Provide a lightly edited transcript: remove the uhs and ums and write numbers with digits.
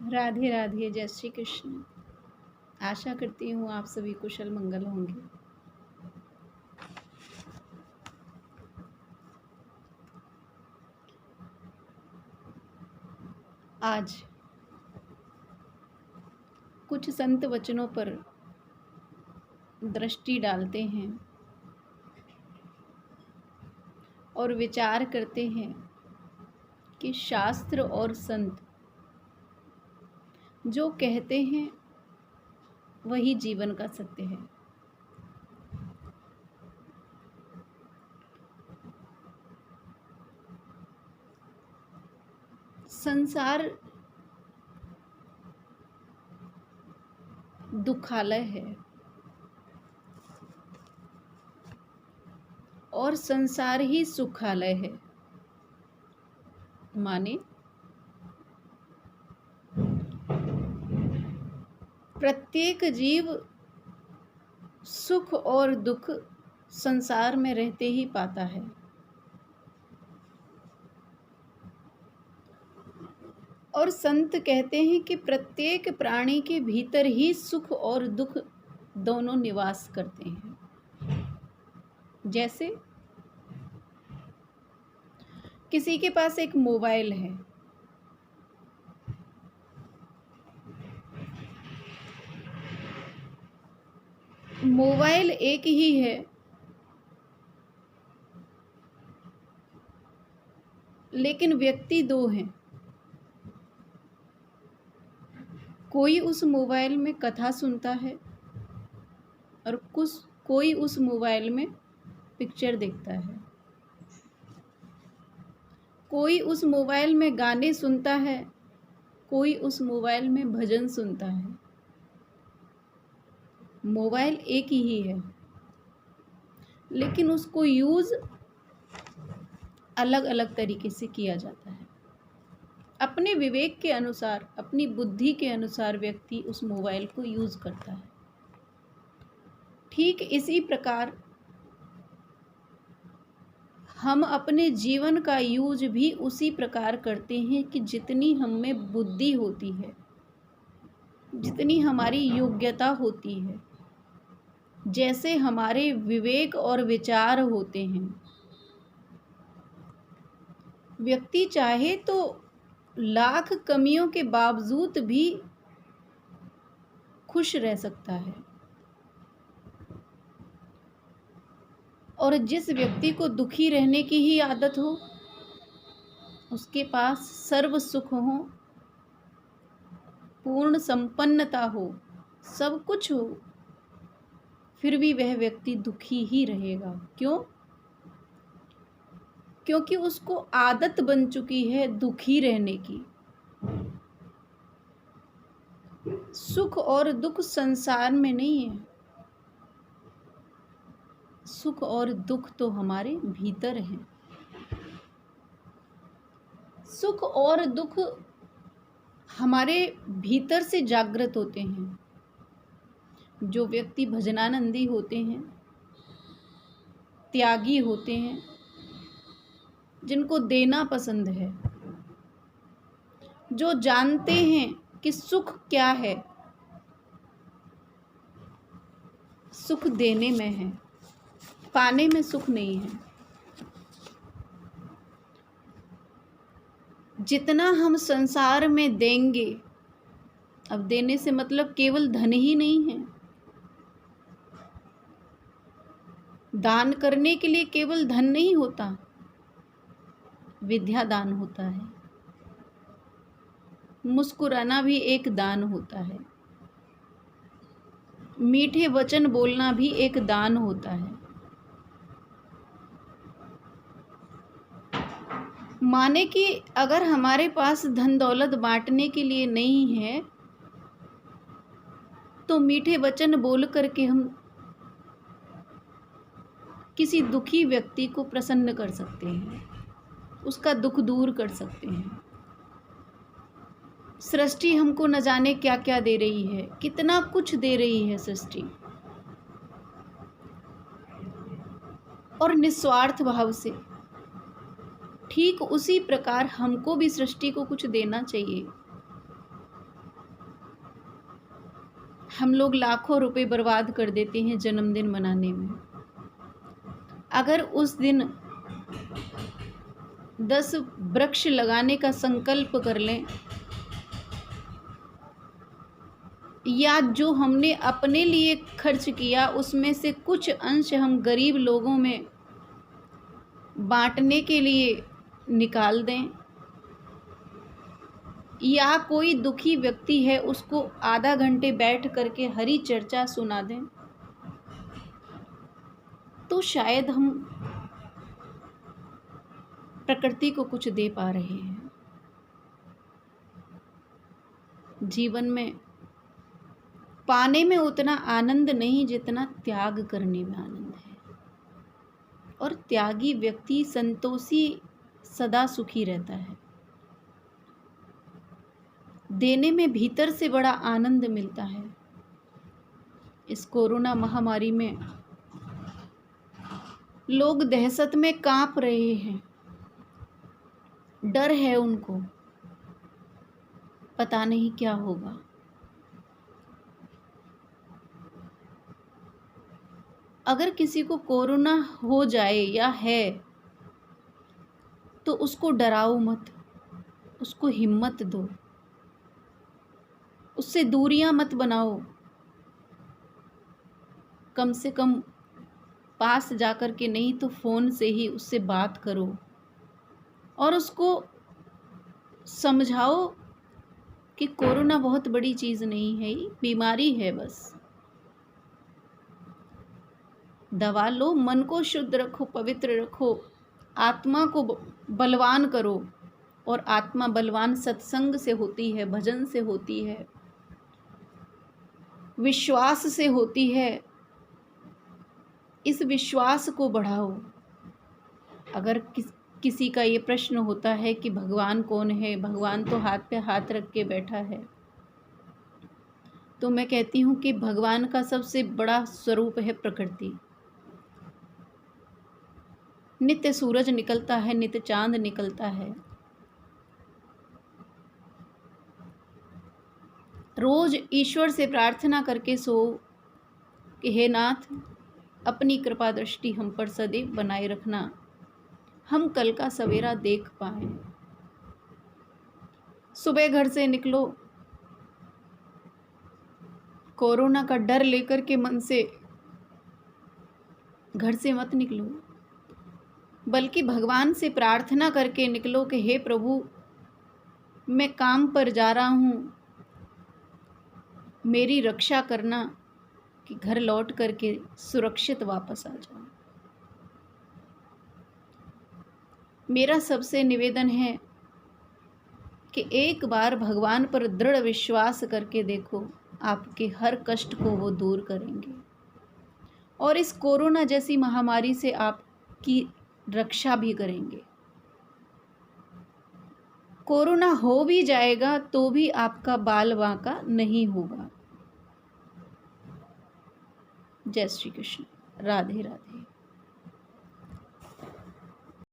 राधे राधे, जय श्री कृष्ण। आशा करती हूँ आप सभी कुशल मंगल होंगे। आज कुछ संत वचनों पर दृष्टि डालते हैं और विचार करते हैं कि शास्त्र और संत जो कहते हैं वही जीवन का सत्य है। संसार दुखालय है और संसार ही सुखालय है। माने प्रत्येक जीव सुख और दुख संसार में रहते ही पाता है। और संत कहते हैं कि प्रत्येक प्राणी के भीतर ही सुख और दुख दोनों निवास करते हैं। जैसे किसी के पास एक मोबाइल है, मोबाइल एक ही है, लेकिन व्यक्ति दो हैं। कोई उस मोबाइल में कथा सुनता है और कोई उस मोबाइल में पिक्चर देखता है। कोई उस मोबाइल में गाने सुनता है, कोई उस मोबाइल में भजन सुनता है। मोबाइल एक ही है, लेकिन उसको यूज़ अलग अलग तरीके से किया जाता है। अपने विवेक के अनुसार, अपनी बुद्धि के अनुसार व्यक्ति उस मोबाइल को यूज़ करता है। ठीक इसी प्रकार हम अपने जीवन का यूज भी उसी प्रकार करते हैं कि जितनी हम में बुद्धि होती है, जितनी हमारी योग्यता होती है, जैसे हमारे विवेक और विचार होते हैं। व्यक्ति चाहे तो लाख कमियों के बावजूद भी खुश रह सकता है, और जिस व्यक्ति को दुखी रहने की ही आदत हो, उसके पास सर्व सुख हो, पूर्ण संपन्नता हो, सब कुछ हो, फिर भी वह व्यक्ति दुखी ही रहेगा। क्यों? क्योंकि उसको आदत बन चुकी है दुखी रहने की। सुख और दुख संसार में नहीं है, सुख और दुख तो हमारे भीतर है। सुख और दुख हमारे भीतर से जागृत होते हैं। जो व्यक्ति भजनानंदी होते हैं, त्यागी होते हैं, जिनको देना पसंद है, जो जानते हैं कि सुख क्या है, सुख देने में है, पाने में सुख नहीं है। जितना हम संसार में देंगे, अब देने से मतलब केवल धन ही नहीं है। दान करने के लिए केवल धन नहीं होता, विद्या दान होता है, मुस्कुराना भी एक दान होता है, मीठे वचन बोलना भी एक दान होता है। माने कि अगर हमारे पास धन दौलत बांटने के लिए नहीं है, तो मीठे वचन बोल करके हम किसी दुखी व्यक्ति को प्रसन्न कर सकते हैं, उसका दुख दूर कर सकते हैं। सृष्टि हमको न जाने क्या क्या दे रही है, कितना कुछ दे रही है सृष्टि, और निस्वार्थ भाव से। ठीक उसी प्रकार हमको भी सृष्टि को कुछ देना चाहिए। हम लोग लाखों रुपए बर्बाद कर देते हैं जन्मदिन मनाने में। अगर उस दिन 10 वृक्ष लगाने का संकल्प कर लें, या जो हमने अपने लिए खर्च किया उसमें से कुछ अंश हम गरीब लोगों में बांटने के लिए निकाल दें, या कोई दुखी व्यक्ति है उसको आधा घंटे बैठ करके हरि चर्चा सुना दें, तो शायद हम प्रकृति को कुछ दे पा रहे हैं। जीवन में पाने में उतना आनंद नहीं जितना त्याग करने में आनंद है, और त्यागी व्यक्ति संतोषी सदा सुखी रहता है। देने में भीतर से बड़ा आनंद मिलता है। इस कोरोना महामारी में लोग दहशत में कांप रहे हैं, डर है उनको, पता नहीं क्या होगा। अगर किसी को कोरोना हो जाए या है तो उसको डराओ मत, उसको हिम्मत दो, उससे दूरियां मत बनाओ। कम से कम पास जाकर के नहीं तो फ़ोन से ही उससे बात करो और उसको समझाओ कि कोरोना बहुत बड़ी चीज़ नहीं है, ये बीमारी है बस। दवा लो, मन को शुद्ध रखो, पवित्र रखो, आत्मा को बलवान करो, और आत्मा बलवान सत्संग से होती है, भजन से होती है, विश्वास से होती है। इस विश्वास को बढ़ाओ। अगर किसी का ये प्रश्न होता है कि भगवान कौन है, भगवान तो हाथ पे हाथ रख के बैठा है, तो मैं कहती हूँ कि भगवान का सबसे बड़ा स्वरूप है प्रकृति। नित्य सूरज निकलता है, नित्य चांद निकलता है। रोज ईश्वर से प्रार्थना करके सो कि हे नाथ, अपनी कृपा दृष्टि हम पर सदैव बनाए रखना, हम कल का सवेरा देख पाएं। सुबह घर से निकलो, कोरोना का डर लेकर के मन से घर से मत निकलो, बल्कि भगवान से प्रार्थना करके निकलो कि हे प्रभु, मैं काम पर जा रहा हूँ, मेरी रक्षा करना कि घर लौट करके सुरक्षित वापस आ जाऊं। मेरा सबसे निवेदन है कि एक बार भगवान पर दृढ़ विश्वास करके देखो, आपके हर कष्ट को वो दूर करेंगे और इस कोरोना जैसी महामारी से आपकी रक्षा भी करेंगे। कोरोना हो भी जाएगा तो भी आपका बाल बांका नहीं होगा। जय श्री कृष्ण। राधे राधे।